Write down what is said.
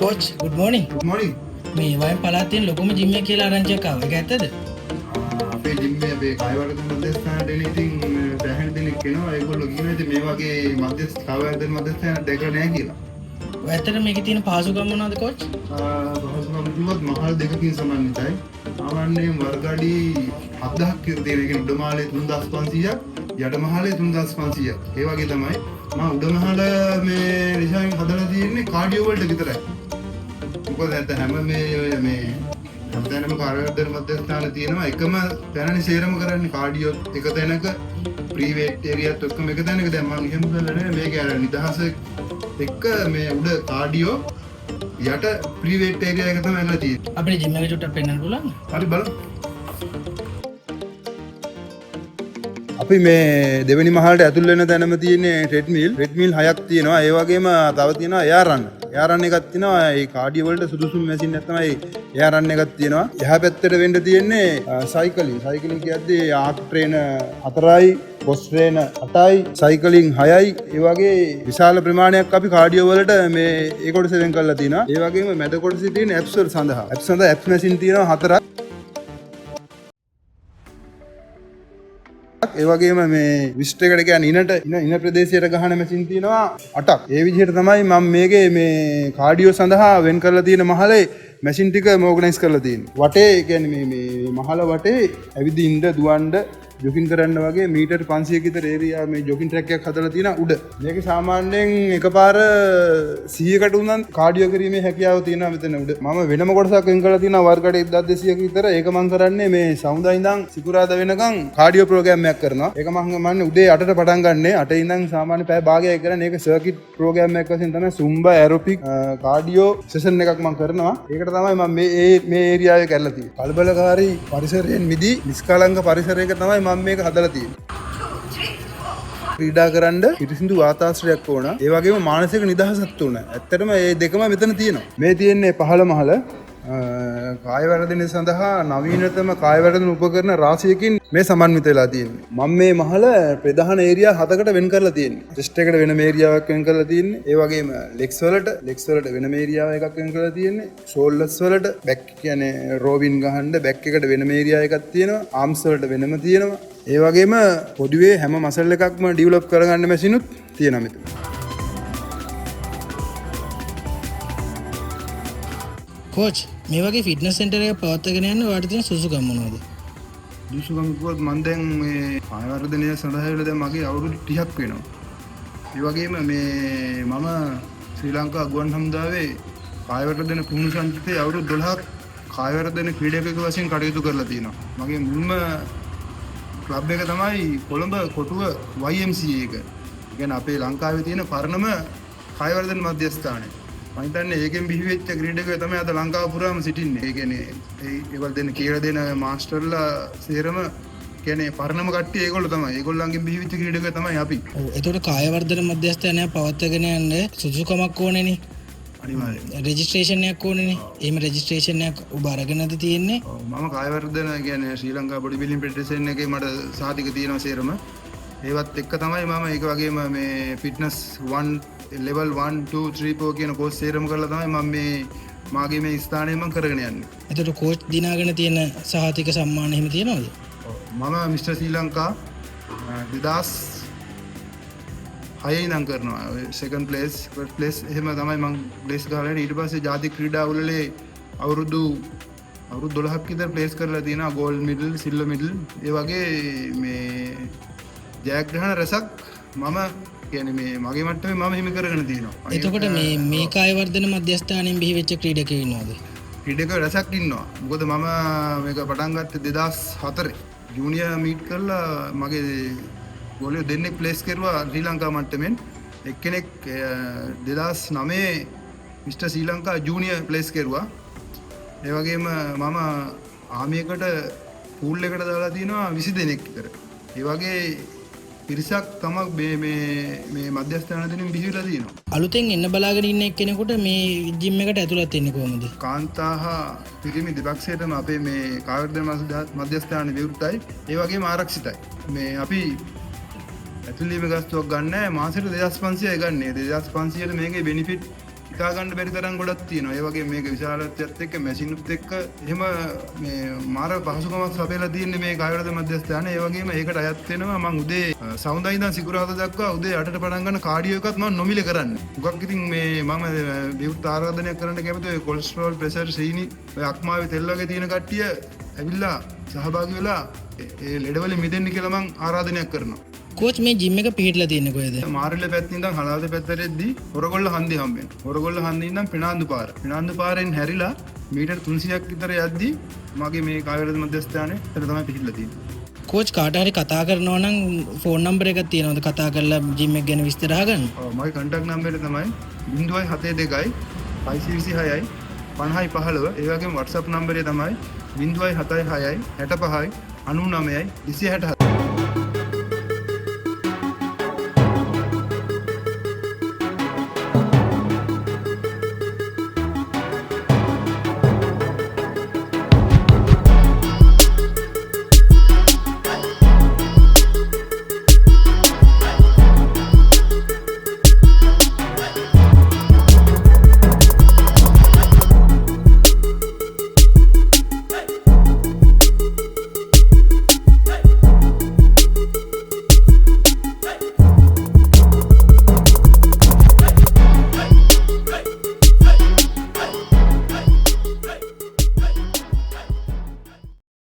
Coach, good morning. Good morning. මේ වයින් පළාතෙන් ලොකුම gym එක කියලා ආරංචියක් ආවා. ඒක ඇත්තද? අපේ ජිම් එකේ අපේ කායවර්ධන මධ්‍යස්ථානට එන ඉතින් පැහැදිලි දෙනෙක් එනවා. ඒගොල්ලෝ කියනවා ඉතින් මේ වගේ කායවර්ධන මධ්‍යස්ථාන දෙක නැහැ කියලා. ඔය ඇත්තට මේකේ තියෙන පහසුකම් මොනවද coach? පහසුකම් කිව්වොත් මහල් දෙකකින් සමන්විතයි. සාමාන්‍යයෙන් වර්ග අඩි 7000ක් කියලා තියෙන. ඒ කියන්නේ උඩ මහලේ 3500ක්, යට මහලේ 3500ක්. ඒ වගේ තමයි. මම උඩ මහල මේ රිෂාන් හදලා තියෙන්නේ කාඩියෝ වලට විතරයි. මොකද නැත්නම් හැම මේ හැමතැනම කාර්යවර්ධන මධ්‍යස්ථාන තියෙනවා එකම තැනනේ සේරම කරන්නේ කාඩියෝ එක තැනක ප්‍රී වේට් ඒරියාත් ඔක්කොම එක තැනක. දැන් මම එහෙම කරලා නැහැ. මේක අර නිදහස එක්ක මේ උඩ කාඩියෝ යට ප්‍රී වේට් ඒරියා එක තමයි ඇදලා තියෙන්නේ. අපේ ජිම් එක චුට්ටක් පෙන්වන්න පුළුවන්ද? හරි බලමු. අපි මේ දෙවෙනි මහලට ඇතුල් වෙන තැනම තියෙන්නේ ට්‍රෙඩ්මිල් 6ක් තියෙනවා. ඒ වගේම තව තියෙනවා එයා රන්. එයා රන් එකක් තියෙනවා. ඒ කාඩියෝ වලට සුදුසුම මැෂින් එක තමයි එයා රන් එකක් තියෙනවා. එහා පැත්තට වෙන්න තියෙන්නේ සයිකලින්. සයිකලින් කියද්දී ආක් ට්‍රේන 4යි, බොස් ට්‍රේන 8යි, සයිකලින් 6යි. ඒ වගේ විශාල ප්‍රමාණයක් අපි කාඩියෝ වලට මේ ඒ කොටස වෙන් කරලා තියෙනවා. ඒ වගේම මැද කොටසේ තියෙන ඇප්ස් වල සඳහා. ඇප්ස් සඳහා ඇප්ස් මැෂින් තියෙනවා 4ක්. ඒ වගේම මේ විස්ට් එකට කියන්නේ ඉන ප්‍රදේශයට ගහන මැෂින් තියෙනවා 8ක්. ඒ විදිහට තමයි මම මේකේ මේ කාඩියෝ සඳහා වෙන් කරලා තියෙන මහලේ මැෂින් ටික ඕගනයිස් කරලා තියෙන්නේ. වටේ කියන්නේ මේ මහල වටේ ඇවිදින්න දුවන්න ජොගින් කරන්න වගේ මීටර් 500ක විතර ඒරියා මේ ජොගින් ට්‍රැක් එකක් හදලා තියෙනවා උඩ. මේක සාමාන්‍යයෙන් එකපාර 100කට උනන් කාඩියෝ කිරීමේ හැකියාව තියෙනවා මෙතන උඩ. මම වෙනම කොටසක් වෙන් කරලා තියෙනවා වර්ගයට 1200ක විතර. ඒක මම කරන්නේ මේ සමුදා ඉඳන් සිකුරාදා වෙනකන් කාඩියෝ ප්‍රෝග්‍රෑම් එකක් කරනවා. ඒක මම උදේ 8ට පටන් ගන්නෙ. 8 ඉඳන් සාමාන්‍ය පැය භාගයක් කරන්නේ. ඒක සර්කිට් ප්‍රෝග්‍රෑම් එකක් වශයෙන් තමයි සුම්බා ඇරොබික් කාඩියෝ සෙෂන් එකක් මම කරනවා. ඒකට තමයි මම මේ ඒරියාවේ කරලා තියෙන්නේ. කලබලකාරී පරිසරයෙන් මිදී නිස්කලංක පරිසරයක තමයි මම මේක හදලා තියෙන්නේ. ක්‍රීඩා කරන්න පිරිසිදු වාතාශ්‍රයක් ඕන. ඒ වගේම මානසික නිදහසක් ඕන. ඇත්තටම මේ දෙකම මෙතන තියෙනවා. මේ තියෙන්නේ 15 මහල කායවර්ධනය සඳහා නවීනතම කායවර්ධන උපකරණ රාශියකින් මේ සමන්විත වෙලා තියෙන්නේ. මම මේ මහල ප්‍රධාන ඒරියා 7කට වෙන් කරලා තියෙන්නේ. චෙස්ට් එකට වෙනම ඒරියාවක් වෙන් කරලා තියෙන්නේ. ඒ වගේම ලෙග්ස් වලට වෙනම ඒරියාවක් එකක් වෙන් කරලා තියෙන්නේ. ෂෝල්ඩර්ස් වලට බැක් කියන්නේ රෝවින් ගහන්න බැක් එකට වෙනම ඒරියා එකක් තියෙනවා. ආම්ස් වලට වෙනම තියෙනවා. ඒ වගේම පොදුවේ හැම මසල් එකක්ම ඩෙවලොප් කරගන්න මැෂිනුත් තියෙනවා මෙතන. coach, මේ වගේ ෆිට්නස් සෙන්ටර් එකක් පවත්වාගෙන යන්න ඔයාලට තියෙන සුසුකම් මොනවද? සුසුකම් කිව්වොත් මම දැන් මේ කායවර්ධනය සඳහා වෙලා දැන් මගේ අවුරුදු 30ක් වෙනවා. ඒ වගේම මේ මම ශ්‍රී ලංකා ගුවන් හමුදාවේ කායවර්ධන පුහුණු සංචිතයේ අවුරුදු 12ක් කායවර්ධන ක්‍රීඩකයෙකු වශයෙන් කටයුතු කරලා තියෙනවා. මගේ මුල්ම ක්ලබ් එක තමයි කොළඹ කොටුව YMCA එක. ඒ කියන්නේ අපේ ලංකාවේ තියෙන පරණම කායවර්ධන මධ්‍යස්ථානය. මම හිතන්නේ ඒකෙන් බිහි වෙච්ච ක්‍රීඩකයෝ තමයි අද ලංකාව පුරාම සිටින්නේ. ඒ කියන්නේ ඒවල් දෙන කියලා දෙන මාස්ටර්ලා සේරම කියන්නේ පරණම කට්ටිය ඒගොල්ලෝ තමයි. ඒගොල්ලන්ගෙන් බිහි වෙච්ච ක්‍රීඩකයෝ තමයි අපි. ඔව්. ඒතකොට කායවර්ධන මධ්‍යස්ථානය පවත්වාගෙන යන්න සුසුකමක් ඕනේනේ. අනිවාර්යයෙන්. රෙජිස්ට්‍රේෂන් එකක් ඕනේනේ. එහෙම රෙජිස්ට්‍රේෂන් එකක් ඔබ අරගෙනද තියෙන්නේ? ඔව් මම කායවර්ධන කියන්නේ ශ්‍රී ලංකා බොඩි බිල්ඩින් ෆෙඩරේෂන් එකේ මට සාධික තියෙනවා සේරම. ඒවත් එක්ක තමයි මම ඒක වගේම මේ ෆිට්නස් 1 level 1 2 3 4 කියන කෝස් සේරම කරලා තමයි මම මේ මාගේ මේ ස්ථානය මම කරගෙන යන්නේ. එතකොට coach දිනාගෙන තියෙන සහතික සම්මාන එහෙම තියෙනවද? මම මිස්ටර් ශ්‍රී ලංකා 2006 ඉඳන් කරනවා. සෙකන්ඩ් ප්ලේස් ෆස්ට් ප්ලේස් එහෙම තමයි මම ප්ලේස් ගහලා ඊට පස්සේ ජාතික ක්‍රීඩා වලේ අවුරුදු 12ක් විතර ප්ලේස් කරලා තියෙනවා. Gold medal, silver medal. ඒ වගේ මේ ජයග්‍රහණ රසක් මම කියන්නේ මේ මගේ මට්ටමේ මම හිමි කරගෙන තියෙනවා. එතකොට මේ කායවර්ධන මධ්‍යස්ථානයෙන් බිහි වෙච්ච ක්‍රීඩකයෝ ඉන්නවද? ක්‍රීඩකයෝ රසක් ඉන්නවා. මොකද මම මේක පටන් ගත්තේ 2004 ජූනියර් මීට් කරලා මගේ ගෝලියෝ දෙන්නෙක් ප්ලේස් කරුවා ශ්‍රී ලංකා මට්ටමින්. එක්කෙනෙක් 2009 මිස්ටර් ශ්‍රී ලංකා ජූනියර් ප්ලේස් කරුවා. ඒ වගේම මම ආමියකට පූල් එකට දාලා තිනවා 20 දෙනෙක් විතර. ඒ වගේ පිරිසක් තමයි මේ මධ්‍යස්ථාන දෙනින් බිහිවිලා තියෙනවා. අලුතෙන් එන්න බලාගෙන ඉන්න එක්කෙනෙකුට මේ ජිම් එකට ඇතුළත් වෙන්නේ කොහොමද? කාන්තා හා පිරිමි දෙපක්ෂයටම අපේ මේ කායවර්ධන මධ්‍යස්ථාන විවෘතයි. ඒ වගේම ආරක්ෂිතයි. මේ අපි ඇතුළීමේ ගාස්තුවක් ගන්න නැහැ. මාසෙට 2500යි ගන්න. 2500ට මේකේ බෙනිෆිට් හිතා ගන්න බැරි තරම් ගොඩක් තියෙනවා. ඒ වගේ මේක විශාලත්වයත් එක්ක මැෂිනුත් එක්ක එහෙම මේ මාර පහසුකමක් සපයලා තියෙන්නේ මේ කායවර්ධ මධ්‍යස්ථානය. ඒ වගේම ඒකට අයත් වෙනවා මම උදේ සවුන්දා ඉඳන් සිකුරාදා දක්වා උදේ 8ට පටන් ගන්න කාඩියෝ එකත් මම නොමිලේ කරන්නේ. මොකක් ඉතින් මේ මම විවෘත ආරාධනයක් කරන්න කැමති ඔය කොලෙස්ටරෝල් ප්‍රෙෂර් සීනි ඔය අක්මාවේ තෙල් වගේ තියෙන කට්ටිය ඇවිල්ලා සහභාගී වෙලා ඒ ලෙඩවලින් මිදෙන්න කියලා මම ආරාධනයක් කරනවා. කෝච් මේ ජිම් එක පිහිටලා තියෙන්නේ කොහෙද? මාරිල්ල පැත්තේ ඉඳන් හලාද පැත්තට එද්දි හොරගොල්ල හන්දිය හම්බෙනවා. හොරගොල්ල හන්දිය ඉඳන් පිනාන්දු පාර. පිනාන්දු පාරෙන් හැරිලා මීටර් 300ක් විතර යද්දි මගේ මේ කායවර්ධ මධ්‍යස්ථානයේ එතන තමයි පිහිටලා තියෙන්නේ. කෝච් කාට හරි කතා කරනවා නම් ෆෝන් නම්බර් එකක් තියෙනවද කතා කරලා ජිම් එක ගැන විස්තර අහගන්න? ඔව් මගේ කන්ටැක්ට් නම්බර් එක තමයි 072 526යි 5015. ඒ වගේම WhatsApp නම්බරය තමයි 076 65 99යි 264.